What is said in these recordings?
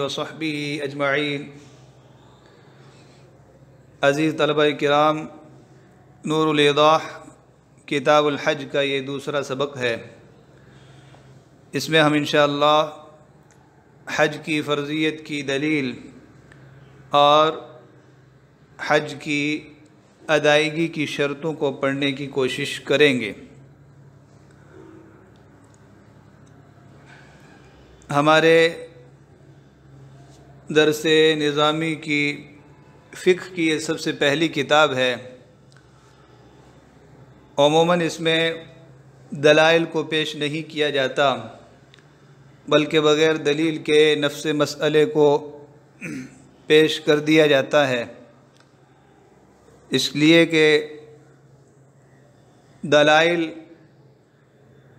वसहबिह अजमईन। अज़ीज़ तलबा किराम, नूरुल ईज़ाह किताबुल हज का ये दूसरा सबक है। इसमें हम इंशाअल्लाह हज की फ़र्ज़ियत की दलील और हज की अदायगी की शर्तों को पढ़ने की कोशिश करेंगे। हमारे दरसे निज़ामी की फ़िक़्ह की ये सबसे पहली किताब है। अमूमन इसमें दलाइल को पेश नहीं किया जाता, बल्कि बग़ैर दलील के नफ्स मसअले को पेश कर दिया जाता है, इसलिए कि दलाइल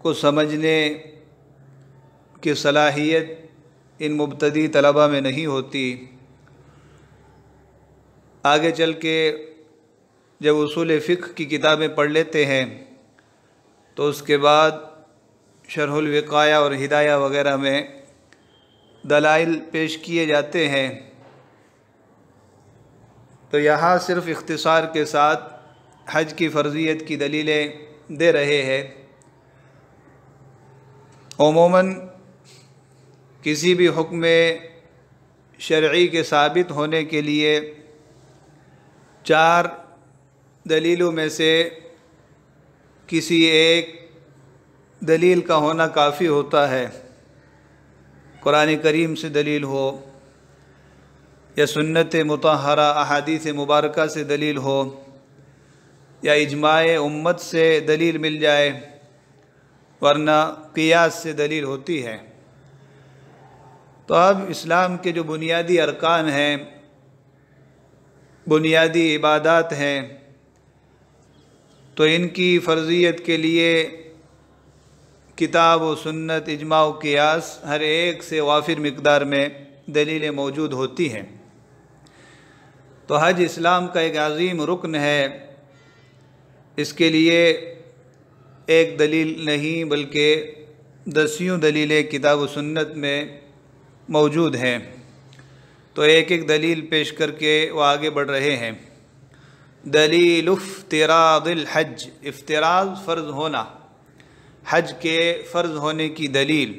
को समझने की सलाहियत इन मुब्तदी तलबा में नहीं होती। आगे चल के जब उसूल फ़िक़्ह की किताबें पढ़ लेते हैं तो उसके बाद शरहुल विक़ाया और हिदाया वग़ैरह में दलाइल पेश किए जाते हैं। तो यहाँ सिर्फ़ इख्तिसार के साथ हज की फ़र्ज़ियत की दलीलें दे रहे हैं। अमूमन किसी भी हुक्म शरई के साबित होने के लिए 4 दलीलों में से किसी एक दलील का होना काफ़ी होता है। कुरान करीम से दलील हो या सुन्नत मुतहरा अहादीस मुबारका से दलील हो या इजमाए उम्मत से दलील मिल जाए, वरना क़ियास से दलील होती है। तो अब इस्लाम के जो बुनियादी अरकान हैं, बुनियादी इबादात हैं, तो इनकी फ़र्ज़ियत के लिए किताब व सुन्नत, इजमा व क़ियास हर एक से वाफिर मिक़दार में दलीलें मौजूद होती हैं। तो हज इस्लाम का एक अज़ीम रुकन है। इसके लिए एक दलील नहीं बल्कि दसियों दलीलें किताब व सुन्नत में मौजूद हैं। तो एक एक दलील पेश करके वो आगे बढ़ रहे हैं। दलील इफ्तिरादिल हज, इफ्तिराद फ़र्ज़ होना, हज के फ़र्ज़ होने की दलील।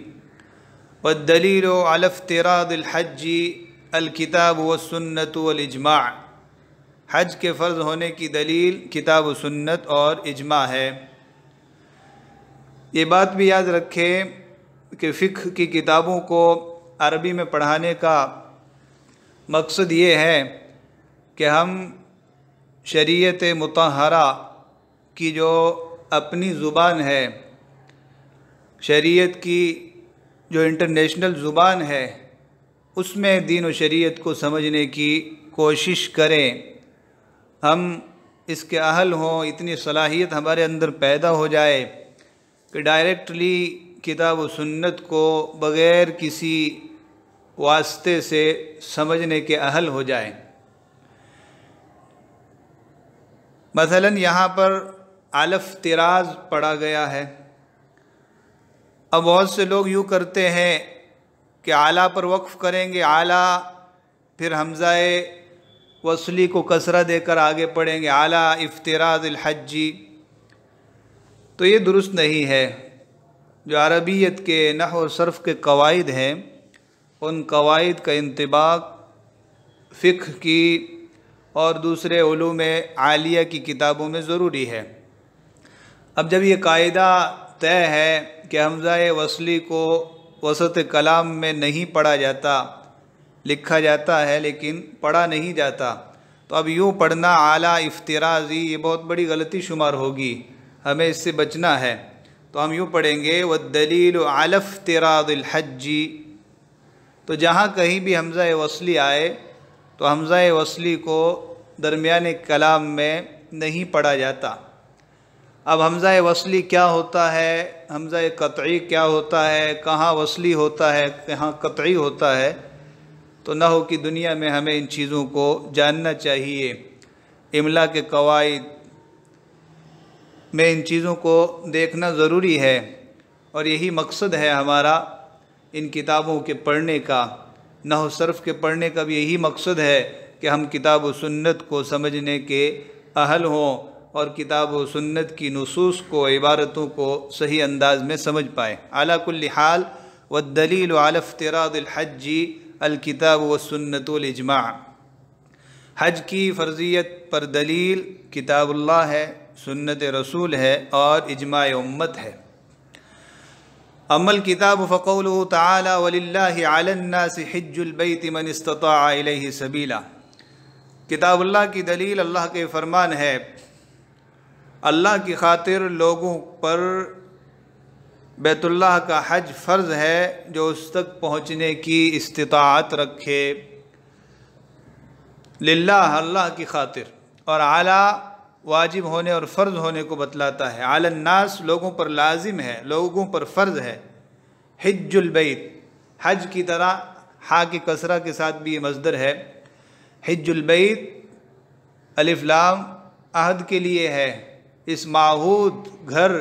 व दलील अला इफ्तिरादिल हज्जी अल किताब व सुन्नत वल इजमा, हज के फ़र्ज़ होने की दलील किताब व सुन्नत और इजमा है। ये बात भी याद रखें कि फ़िक़्ह की किताबों को अरबी में पढ़ाने का मकसद ये है कि हम शरीयत मुतहरा की जो अपनी ज़ुबान है, शरीयत की जो इंटरनेशनल ज़ुबान है, उसमें दीन व शरीयत को समझने की कोशिश करें। हम इसके अहल हों, इतनी सलाहियत हमारे अंदर पैदा हो जाए कि डायरेक्टली किताब व सुन्नत को बग़ैर किसी वास्ते से समझने के अहल हो जाए। मसलन यहाँ पर अलफ़ तिराज़ पढ़ा गया है। अब बहुत से लोग यूँ करते हैं कि आला पर वक्फ़ करेंगे, आला, फिर हमज़ाए वसली को कसरा देकर आगे पढ़ेंगे, आला इफ्तिरादिल हज्जी। तो ये दुरुस्त नहीं है। जो अरबियत के नहव और सर्फ़ के क़वाइद हैं, उन क़वाइद का इंतिबाक फ़िक़्ह की और दूसरे उलूम आलिया की किताबों में ज़रूरी है। अब जब ये कायदा तय है कि हमज़ाए वसली को वसत कलाम में नहीं पढ़ा जाता, लिखा जाता है लेकिन पढ़ा नहीं जाता, तो अब यूँ पढ़ना आला इफ्तिराज़ी, ये बहुत बड़ी गलती शुमार होगी। हमें इससे बचना है। तो हम यूँ पढ़ेंगे व दलील अला इफ्तिरादिल हज्जी। तो जहाँ कहीं भी हमज़ा वसली आए तो हमज़ा वसली को दरमियान कलाम में नहीं पढ़ा जाता। अब हमज़ा वसली क्या होता है, हमज़ा क़त्ई क्या होता है, कहाँ वसली होता है, कहाँ क़त्ई होता है, तो नहू की दुनिया में हमें इन चीज़ों को जानना चाहिए। इमला के कवायद में इन चीज़ों को देखना ज़रूरी है और यही मकसद है हमारा इन किताबों के पढ़ने का। नहू सर्फ़ के पढ़ने का भी यही मकसद है कि हम किताब व सुन्नत को समझने के अहल हों और किताब व सुन्नत की नुसूस को, इबारतों को सही अंदाज में समझ पाएँ। अला कुल्ली हाल वद्दलील अला इफ्तिरादिल हज्जी अल किताब व सुन्नत वल इजमा। हज की फ़र्ज़ियत पर दलील किताबुल्लाह है, सुन्नत रसूल है और इजमा उम्मत है। अमल किताब फ़क़ौलुहु तआला वलिल्लाहि अलन्नासि हिज्जुल बैति मन इस्तताअ इलैहि सबीला। किताबुल्लाह की दलील अल्लाह के फरमान है, अल्लाह की खातिर लोगों पर बैतुल्लाह का हज फ़र्ज़ है जो उस तक पहुँचने की इस्तिताअत रखे। लिल्लाह अल्लाह की खातिर, और आला वाजिब होने और फ़र्ज़ होने को बतलाता है। अलन्नास लोगों पर लाजिम है, लोगों पर फ़र्ज़ है। हिज्जुल बैत हज की तरह हा की कसरा के साथ भी ये मज़दर है। हिज्जुल बैत अलिफ लाम अहद के लिए है। इस माहूद घर,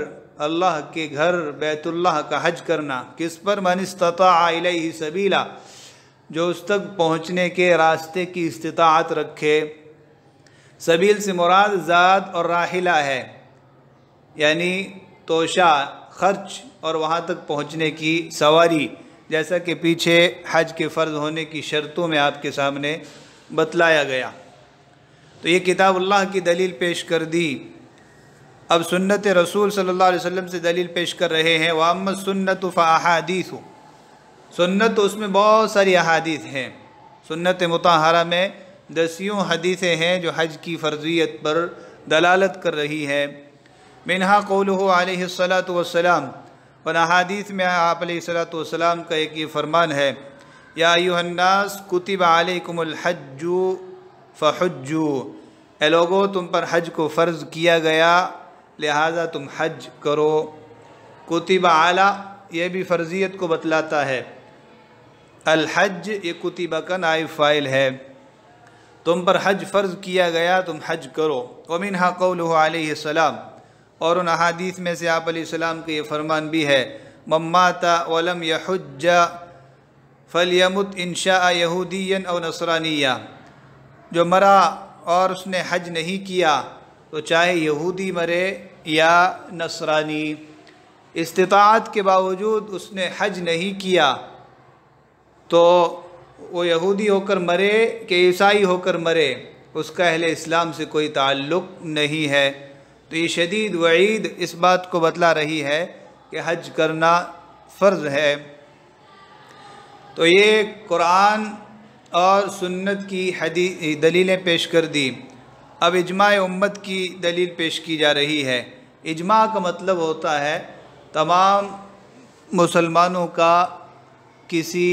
अल्लाह के घर बैतुल्लाह का हज करना किस पर, मन इस्तताअ इलैहि सबीला, जो उस तक पहुँचने के रास्ते की इस्तिताअत रखे। सबील से मुराद ज़ाद और राहिला है, यानी तोशा, खर्च और वहाँ तक पहुँचने की सवारी, जैसा कि पीछे हज के फ़र्ज़ होने की शर्तों में आपके सामने बतलाया गया। तो ये किताबुल्लाह की दलील पेश कर दी। अब सुन्नत रसूल सल्लल्लाहु अलैहि वसल्लम से दलील पेश कर रहे हैं। वाम्मा सुन्नतु फ़अहादीसु, सुन्नत तो उसमें बहुत सारी अहादीस हैं। सुन्नत मुताहरा में 10 हदीसें हैं जो हज की फ़र्ज़ियत पर दलालत कर रही है। मिनहा क़ौलुहु अलैहिस्सलातु वस्सलाम, और अहादीस में आप अलैहिस्सलातु वस्सलाम का एक ये फरमान है, या अय्युहन्नास कुतिबा अलैकुमुल हज्जु फ़हुज्जू, ए लोगो तुम पर हज को फ़र्ज़ किया गया लिहाजा तुम हज करो। कुतिबा आला ये भी फ़र्ज़ियत को बतलाता है। अल हज ये कुतिबा का नाइब फ़ाइल है, तुम पर हज फ़र्ज़ किया गया तुम हज करो। वमिनहा क़ौलुहु अलैहिस्सलाम, और उन अहादीस में से आप अलैहिस्सलाम का ये फ़रमान भी है, मम्माता वलम यहुज्ज फ़लयमुत इंशाअ यहूदियन औ नसरानिया, जो मरा और उसने हज नहीं किया तो चाहे यहूदी मरे या नसरानी। इस्तिताअत के बावजूद उसने हज नहीं किया तो वो यहूदी होकर मरे कि ईसाई होकर मरे, उसका अहले इस्लाम से कोई ताल्लुक़ नहीं है। तो ये शदीद वईद इस बात को बतला रही है कि हज करना फ़र्ज़ है। तो ये कुरान और सुन्नत की दलीलें पेश कर दी। अब इजमा उम्मत की दलील पेश की जा रही है। इजमा का मतलब होता है तमाम मुसलमानों का किसी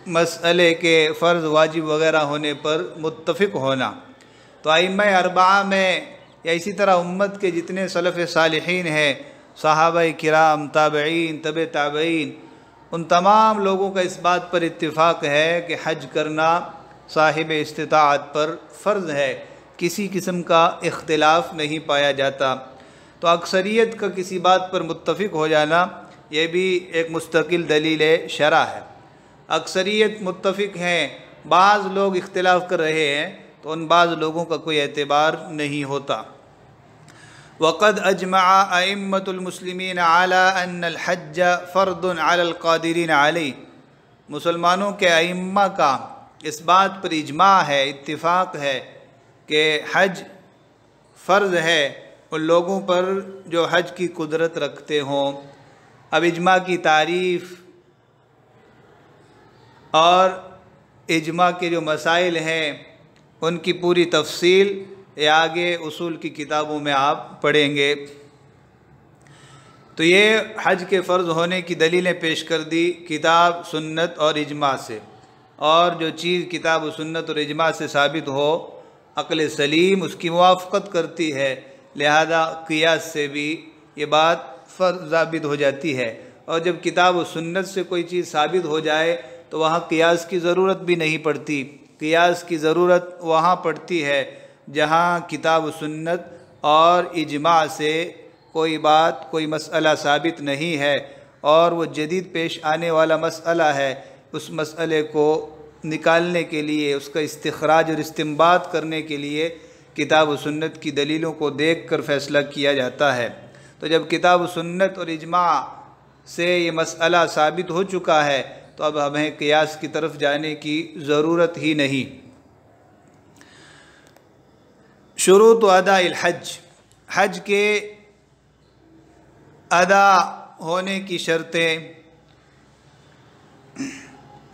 मसले के फ़र्ज़ वाजिब वग़ैरह होने पर मुत्तफ़िक़ होना। तो अइम्मा अरबा में या इसी तरह उम्मत के जितने सलफ़ सालिहीन हैं, सहाबाए किराम, ताबईन, तबे ताबईन, उन तमाम लोगों का इस बात पर इत्तिफ़ाक़ है कि हज करना साहिब इस्तिताअत पर फ़र्ज़ है, किसी किस्म का इख्तिलाफ़ नहीं पाया जाता। तो अक्सरियत का किसी बात पर मुत्तफ़िक़ हो जाना ये भी एक मुस्तकिल दलील शरअ है। अक्सरियत मुत्तफ़िक़ हैं, बाज़ लोग इख्तिलाफ़ कर रहे हैं तो उन बाज़ लोगों का कोई एतबार नहीं होता। वक़द अजमअ अइम्मतुल मुस्लिमीन अला अन्नल हज्ज फ़र्दुन अलल क़ादिरीन अलैहि, मुसलमानों के अइम्मा का इस बात पर इजमा है, इत्तिफ़ाक़ है कि हज फ़र्ज़ है उन लोगों पर जो हज की कुदरत रखते हों। अब इजमा की तारीफ़ और इजमा के जो मसाइल हैं उनकी पूरी तफसील ये आगे उसूल की किताबों में आप पढ़ेंगे। तो ये हज के फ़र्ज़ होने की दलीलें पेश कर दी किताब, सुन्नत और इजमा से। और जो चीज़ किताब, सुन्नत और इजमा से साबित हो अक्ल सलीम उसकी मुवाफ़क़त करती है, लिहाजा क़ियास से भी ये बात फ़र्ज़ साबित हो जाती है। और जब किताब व सुन्नत से कोई चीज़ साबित हो जाए तो वहाँ क़ियास की ज़रूरत भी नहीं पड़ती। क़ियास की ज़रूरत वहाँ पड़ती है जहाँ किताब व सुन्नत और इजमा से कोई बात, कोई मसला साबित नहीं है और वो जदीद पेश आने वाला मसला है। उस मसले को निकालने के लिए, उसका इस्तिखराज और इस्तिंबात करने के लिए किताब व सुन्नत की दलीलों को देख कर फ़ैसला किया जाता है। तो जब किताब व सुन्नत और इजमा से ये मसला साबित हो चुका है तो अब हमें क़ियास की तरफ जाने की ज़रूरत ही नहीं। शुरूत अदाइल हज, हज के अदा होने की शर्तें।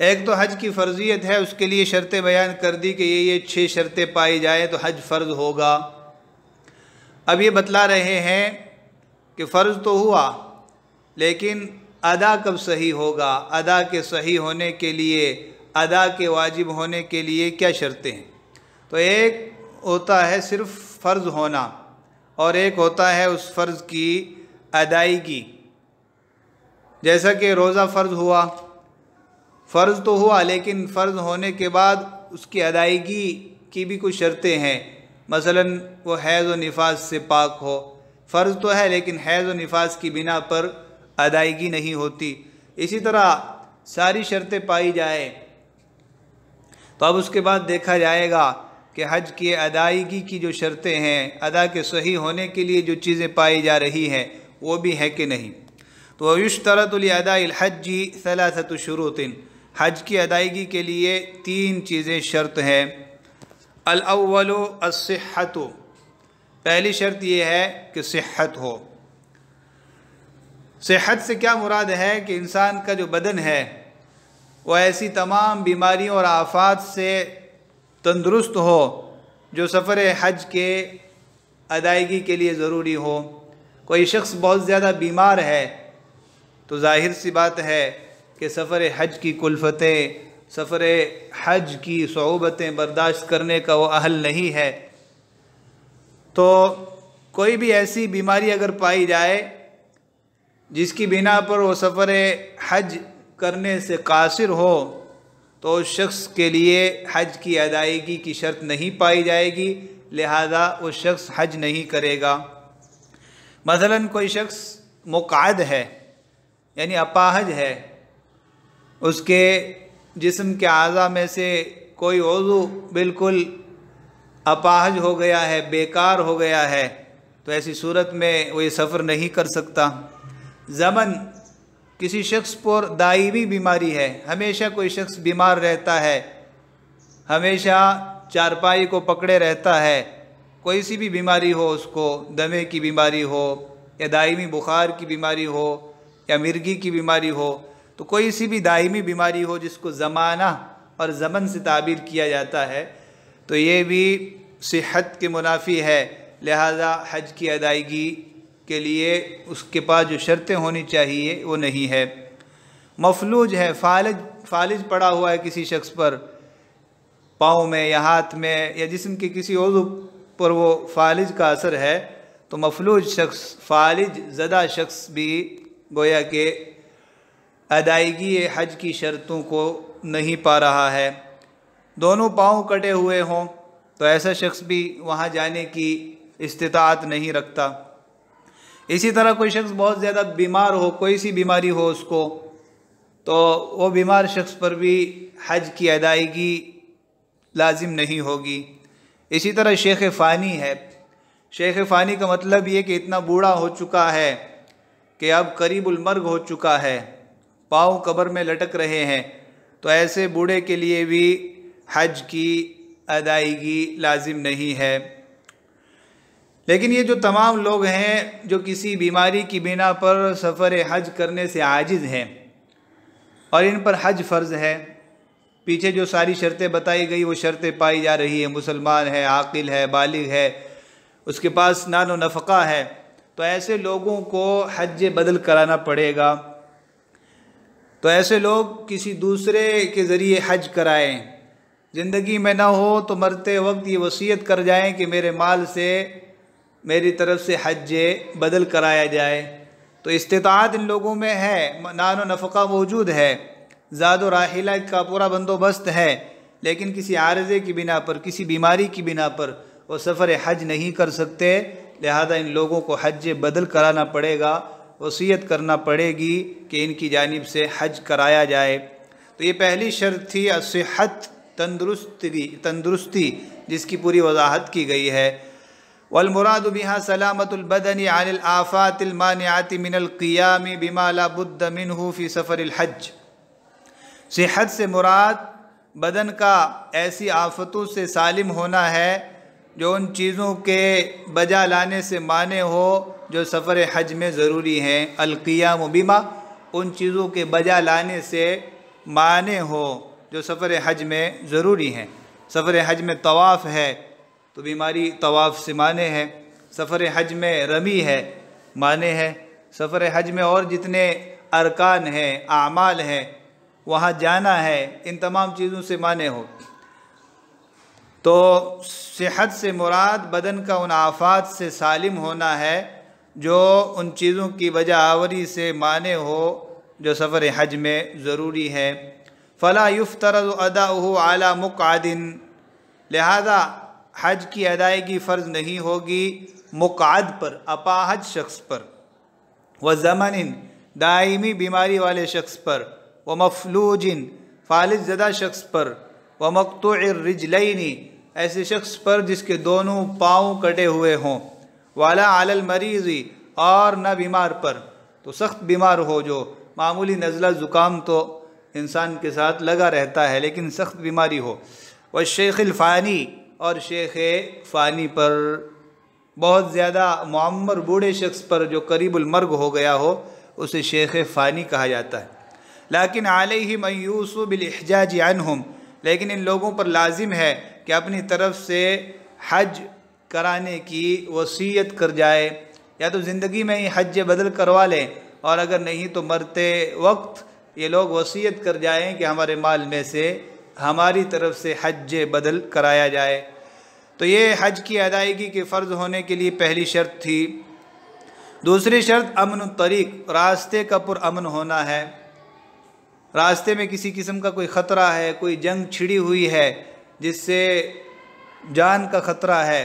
एक तो हज की फ़र्ज़ियत है, उसके लिए शर्तें बयान कर दी कि ये 6 शर्तें पाई जाए तो हज फ़र्ज़ होगा। अब ये बतला रहे हैं कि फ़र्ज़ तो हुआ लेकिन अदा कब सही होगा, अदा के सही होने के लिए, अदा के वाजिब होने के लिए क्या शर्तें हैं। तो एक होता है सिर्फ़ फ़र्ज़ होना और एक होता है उस फ़र्ज़ की अदायगी। जैसा कि रोज़ा फ़र्ज़ हुआ, फ़र्ज़ तो हुआ लेकिन फ़र्ज़ होने के बाद उसकी अदायगी की भी कुछ शर्तें हैं। मसलन वो हैज़ व निफास से पाक हो, फ़र्ज़ तो है लेकिन हैज़ व निफास की बिना पर अदायगी नहीं होती। इसी तरह सारी शर्तें पाई जाए तो अब उसके बाद देखा जाएगा कि हज की अदायगी की जो शर्तें हैं, अदा के सही होने के लिए जो चीज़ें पाई जा रही हैं वो भी है कि नहीं। तो युश्तरतु लिअदाइल हज्जी सलासतु शुरूतिन, हज की अदायगी के लिए 3 चीज़ें शर्त हैं। अल अव्वलु अस्सिहतु, पहली शर्त ये है कि सेहत हो। सेहत से क्या मुराद है कि इंसान का जो बदन है वह ऐसी तमाम बीमारियों और आफात से तंदुरुस्त हो जो सफ़र हज के अदायगी के लिए ज़रूरी हो। कोई शख्स बहुत ज़्यादा बीमार है तो ज़ाहिर सी बात है कि सफ़र हज की कुल्फ़तें, सफ़र हज की सऊबतें बर्दाश्त करने का वो अहल नहीं है। तो कोई भी ऐसी बीमारी अगर पाई जाए जिसकी बिना पर वो सफ़र हज करने से कासिर हो तो उस शख्स के लिए हज की अदायगी की शर्त नहीं पाई जाएगी, लिहाजा वो शख्स हज नहीं करेगा। मसलन कोई शख्स मुक़अद है यानी अपाहज है, उसके जिस्म के आज़ा में से कोई उज़्व बिल्कुल अपाहज हो गया है, बेकार हो गया है, तो ऐसी सूरत में वो ये सफ़र नहीं कर सकता। ज़मन, किसी शख्स पर दायमी बीमारी है, हमेशा कोई शख्स बीमार रहता है, हमेशा चारपाई को पकड़े रहता है, कोई सी भी बीमारी हो, उसको दमे की बीमारी हो या दायमी बुखार की बीमारी हो या मिर्गी की बीमारी हो, तो कोई सी भी दायमी बीमारी हो जिसको ज़माना और ज़मन से ताबीर किया जाता है, तो ये भी सेहत के मुनाफी है। लिहाजा हज की अदायगी के लिए उसके पास जो शर्तें होनी चाहिए वो नहीं है। मफलूज है, फालिज पड़ा हुआ है किसी शख्स पर, पाँव में या हाथ में या जिस्म के किसी उज़्व पर वो फालिज का असर है, तो मफलूज शख्स, फालिज ज़दा शख्स भी गोया के अदायगी हज की शर्तों को नहीं पा रहा है। दोनों पाँव कटे हुए हों तो ऐसा शख्स भी वहाँ जाने की इस्तिताअत नहीं रखता। इसी तरह कोई शख्स बहुत ज़्यादा बीमार हो, कोई सी बीमारी हो उसको, तो वो बीमार शख्स पर भी हज की अदायगी लाजिम नहीं होगी। इसी तरह शेख फ़ानी है, शेख फ़ानी का मतलब ये कि इतना बूढ़ा हो चुका है कि अब करीबुल मर्ग हो चुका है, पाँव कब्र में लटक रहे हैं, तो ऐसे बूढ़े के लिए भी हज की अदायगी लाजिम नहीं है। लेकिन ये जो तमाम लोग हैं जो किसी बीमारी की बिना पर सफ़र हज करने से आजिज़ हैं और इन पर हज फ़र्ज़ है, पीछे जो सारी शर्तें बताई गई वो शर्तें पाई जा रही है, मुसलमान है, आकिल है, बालिग है, उसके पास नानो नफ़क़ा है, तो ऐसे लोगों को हज बदल कराना पड़ेगा। तो ऐसे लोग किसी दूसरे के ज़रिए हज कराएं, ज़िंदगी में ना हो तो मरते वक्त ये वसीयत कर जाएं कि मेरे माल से मेरी तरफ से हज बदल कराया जाए। तो इस्तिताअत इन लोगों में है, नानो नफ़क़ा मौजूद है, ज़ाद व राहिला का पूरा बंदोबस्त है, लेकिन किसी आर्ज़े की बिना पर, किसी बीमारी की बिना पर वो सफ़र हज नहीं कर सकते। लिहाजा इन लोगों को हज बदल कराना पड़ेगा, वसीयत करना पड़ेगी कि इनकी जानिब से हज कराया जाए। तो ये पहली शर्त थी अस्सिहत, तंदुरुस्ती, जिसकी पूरी वजाहत की गई है। वल मुरादु बिहा सलामतुल बदनी अनिल आफातिल मानिआति मिनल क़ियामी बिमा ला बुद्द मिन्हु फ़ी सफ़रिल हज। सेहत से मुराद बदन का ऐसी आफतों से सालिम होना है जो उन चीज़ों के बजा लाने से माने हो जो सफ़र हज में ज़रूरी हैं। अल-क़ियाम बिमा, उन चीज़ों के बजा लाने से माने हो जो सफ़र हज में ज़रूरी हैं। सफ़र हज में तवाफ़ है तो बीमारी तवाफ़ से माने है, सफ़र हज में रमी है माने है, सफ़र हज में और जितने अरकान हैं, आमाल हैं, वहाँ जाना है, इन तमाम चीज़ों से माने हो। तो सेहत से मुराद बदन का उन आफात से सालिम होना है जो उन चीज़ों की वजह आवरी से माने हो जो सफ़र हज में ज़रूरी है। फ़ला युफ्तरज़ अदाउहु अला मुक़अदिन, लिहाजा हज की अदायगी फ़र्ज़ नहीं होगी मुक़अद पर, अपाहज शख्स पर, व ज़मनिन, दायमी बीमारी वाले शख्स पर, व मफ़लूजिन, फालिज ज़दा शख्स पर, व मक़तूइर रिजलैनी, ऐसे शख्स पर जिसके दोनों पाँव कटे हुए हों, वाला अलल मरीज़ी, और न बीमार पर, तो सख्त बीमार हो, जो मामूली नज़ला ज़ुकाम तो इंसान के साथ लगा रहता है लेकिन सख्त बीमारी हो, व शेख़िल फ़ानी, और शेख़ फ़ानी पर, बहुत ज़्यादा मुअम्मर बूढ़े शख्स पर जो करीबुल मर्ग हो गया हो उसे शेख़ फ़ानी कहा जाता है। लाकिन अलैहिम अन यूसू बिल इहजाज अन्हुम, लेकिन इन लोगों पर लाजिम है कि अपनी तरफ से हज कराने की वसीयत कर जाए, या तो ज़िंदगी में ही हज बदल करवा लें, और अगर नहीं तो मरते वक्त ये लोग वसीयत कर जाएं कि हमारे माल में से हमारी तरफ से हज बदल कराया जाए। तो ये हज की अदायगी के फ़र्ज़ होने के लिए पहली शर्त थी। दूसरी शर्त अमन तरीक़, रास्ते का पुरअमन होना है। रास्ते में किसी किस्म का कोई ख़तरा है, कोई जंग छिड़ी हुई है जिससे जान का ख़तरा है,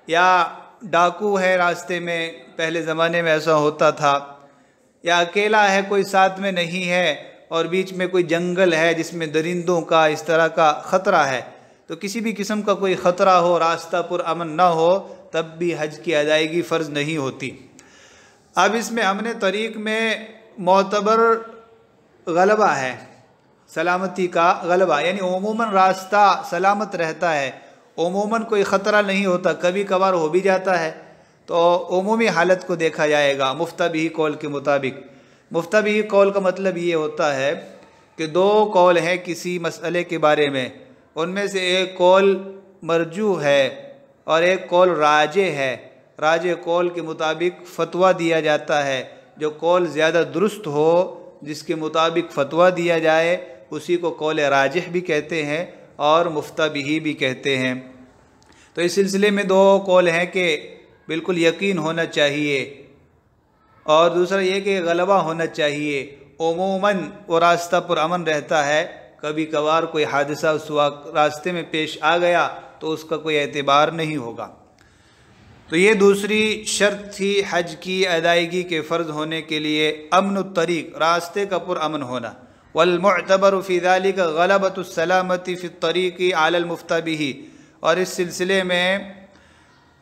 या डाकू है रास्ते में, पहले ज़माने में ऐसा होता था, या अकेला है, कोई साथ में नहीं है और बीच में कोई जंगल है जिसमें दरिंदों का इस तरह का ख़तरा है, तो किसी भी किस्म का कोई ख़तरा हो, रास्ता पुरअमन ना हो, तब भी हज की अदायगी फ़र्ज़ नहीं होती। अब इसमें अमन तरीक़ में मोतबर गलबा है, सलामती का गलबा, यानी उमूमन रास्ता सलामत रहता है, उमूमन कोई ख़तरा नहीं होता, कभी कभार हो भी जाता है, तो उमूमी हालत को देखा जाएगा। मुफ्ताबिही कौल के मुताबिक, मुफ्ताबिही कौल का मतलब ये होता है कि दो कौल हैं किसी मसले के बारे में, उनमें से एक कौल मरजू है और एक कौल राजे है। राजे कौल के मुताबिक फ़तवा दिया जाता है, जो कौल ज़्यादा दुरुस्त हो, जिसके मुताबिक फ़तवा दिया जाए, उसी को कौल राजिह भी कहते हैं और मुफ्ताबिही भी कहते हैं। तो इस सिलसिले में दो कौल हैं कि बिल्कुल यकीन होना चाहिए, और दूसरा ये कि गलबा होना चाहिए। उमूमन वो रास्ता पुरअमन रहता है, कभी कभार कोई हादसा उस वक्त रास्ते में पेश आ गया तो उसका कोई एतबार नहीं होगा। तो ये दूसरी शर्त थी हज की अदायगी के फ़र्ज़ होने के लिए, अमन तरीक़, रास्ते का पुरअमन होना। वल मुअतबर फ़ी ज़ालिका गलबतुस सलामती फ़ी तरीक़ी अलल मुफ्ताबिही, और इस सिलसिले में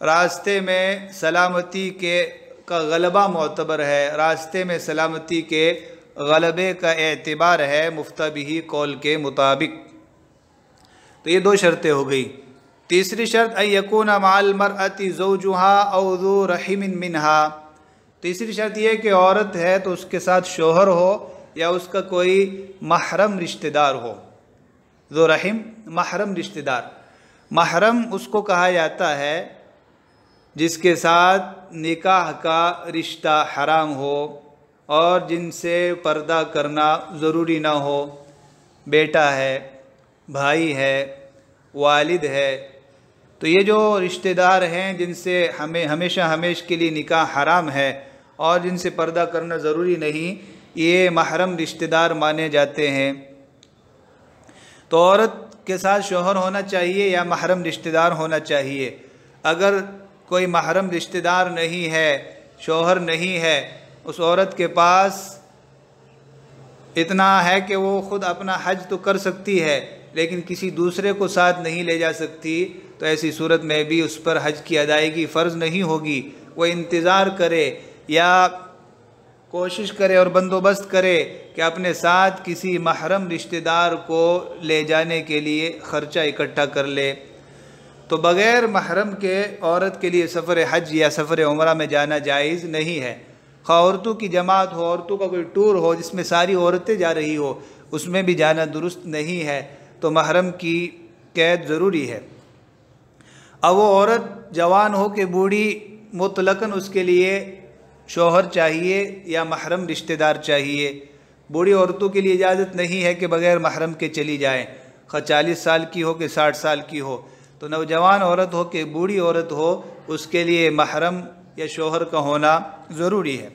रास्ते में सलामती के का गलबा मोतबर है, रास्ते में सलामती के गलबे का एतबार है मुफ्ताबिही कौल के मुताबिक। तो ये दो शर्तें हो गई। तीसरी शर्त अन यकूना माल मरअति ज़ौजुहा औ ज़ू रहिमिन मिनहा, तीसरी शर्त यह कि औरत है तो उसके साथ शोहर हो या उसका कोई महरम रिश्तेदार हो। ज़ू रहिम महरम रिश्तेदार, महरम उसको कहा जाता है जिसके साथ निकाह का रिश्ता हराम हो और जिनसे पर्दा करना ज़रूरी ना हो। बेटा है, भाई है, वालिद है। तो ये जो रिश्तेदार हैं जिनसे हमें हमेशा के लिए निकाह हराम है और जिनसे पर्दा करना ज़रूरी नहीं, ये महरम रिश्तेदार माने जाते हैं। तो औरत के साथ शौहर होना चाहिए या महरम रिश्तेदार होना चाहिए? अगर कोई महरम रिश्तेदार नहीं है, शौहर नहीं है, उस औरत के पास इतना है कि वो ख़ुद अपना हज तो कर सकती है लेकिन किसी दूसरे को साथ नहीं ले जा सकती, तो ऐसी सूरत में भी उस पर हज की अदायगी फ़र्ज़ नहीं होगी। वो इंतज़ार करे या कोशिश करे और बंदोबस्त करे कि अपने साथ किसी महरम रिश्तेदार को ले जाने के लिए ख़र्चा इकट्ठा कर ले। तो बग़ैर महरम के औरत के लिए सफ़र हज या सफ़र उमरा में जाना जायज़ नहीं है। ख़ास औरतों की जमात हो, औरतों का कोई टूर हो जिसमें सारी औरतें जा रही हो, उसमें भी जाना दुरुस्त नहीं है। तो महरम की कैद ज़रूरी है। अब वो औरत जवान हो के बूढ़ी, मुतलकन उसके लिए शौहर चाहिए या महरम रिश्तेदार चाहिए। बूढ़ी औरतों के लिए इजाज़त नहीं है कि बग़ैर महरम के चली जाएं, खा 40 साल की हो कि 60 साल की हो। तो नौजवान औरत हो कि बूढ़ी औरत हो, उसके लिए महरम या शौहर का होना ज़रूरी है।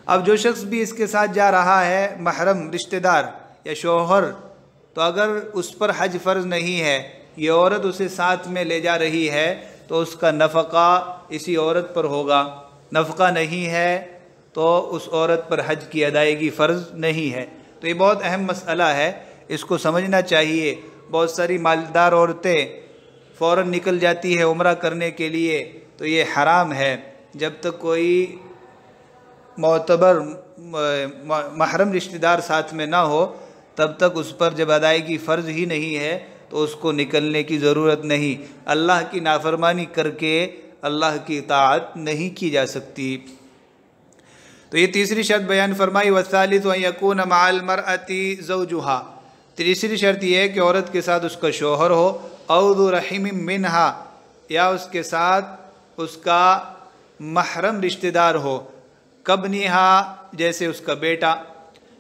अब जो शख्स भी इसके साथ जा रहा है, महरम रिश्तेदार या शौहर, तो अगर उस पर हज फ़र्ज़ नहीं है, ये औरत उसे साथ में ले जा रही है, तो उसका नफ़क़ा इसी औरत पर होगा। नफ़क़ा नहीं है तो उस औरत पर हज की अदायगी फ़र्ज़ नहीं है। तो ये बहुत अहम मसला है, इसको समझना चाहिए। बहुत सारी मालदार औरतें फ़ौरन निकल जाती है उम्रा करने के लिए, तो ये हराम है। जब तक कोई मोतबर महरम रिश्तेदार साथ में ना हो, तब तक उस पर जब अदायगी फ़र्ज़ ही नहीं है तो उसको निकलने की ज़रूरत नहीं। अल्लाह की नाफरमानी करके अल्लाह की इताअत नहीं की जा सकती। तो ये तीसरी शर्त बयान फरमाई, वसालिसु अन यकून मअल मरअति ज़ौजुहा। तीसरी शर्त यह है कि औरत के साथ उसका शौहर हो, औ ज़ु रहीम मिनहा, या उसके साथ उसका महरम रिश्तेदार हो। कबनिहा, जैसे उसका बेटा।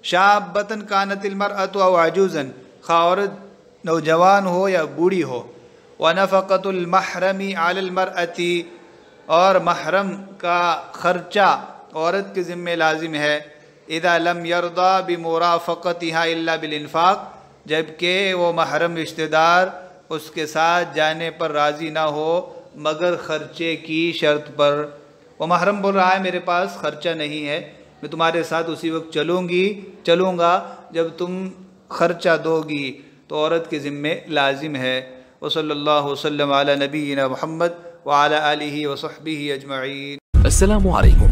शाबतन कानतिल मरअतु औ अजूज़न, खा औरत नौजवान हो या बूढ़ी हो। व नफ़क़तुल महरमी अलल मरअति, और महरम का ख़र्चा औरत के ज़िम्मे लाजिम है। इज़ा लम यरदा बिमुराफ़क़तिहा इल्ला बिल इन्फ़ाक़, जबकि वो महरम रिश्तेदार उसके साथ जाने पर राज़ी ना हो मगर ख़र्चे की शर्त पर। वो महरम बोल रहा है मेरे पास ख़र्चा नहीं है, मैं तुम्हारे साथ उसी वक्त चलूँगा जब तुम ख़र्चा दोगी, तो औरत के ज़िम्मे लाजिम है। व सल्लल्लाहु वसल्लम अला नबीना मुहम्मद व अला आलिहि व सहबिहि अजमईन। अस्सलामु अलैकुम।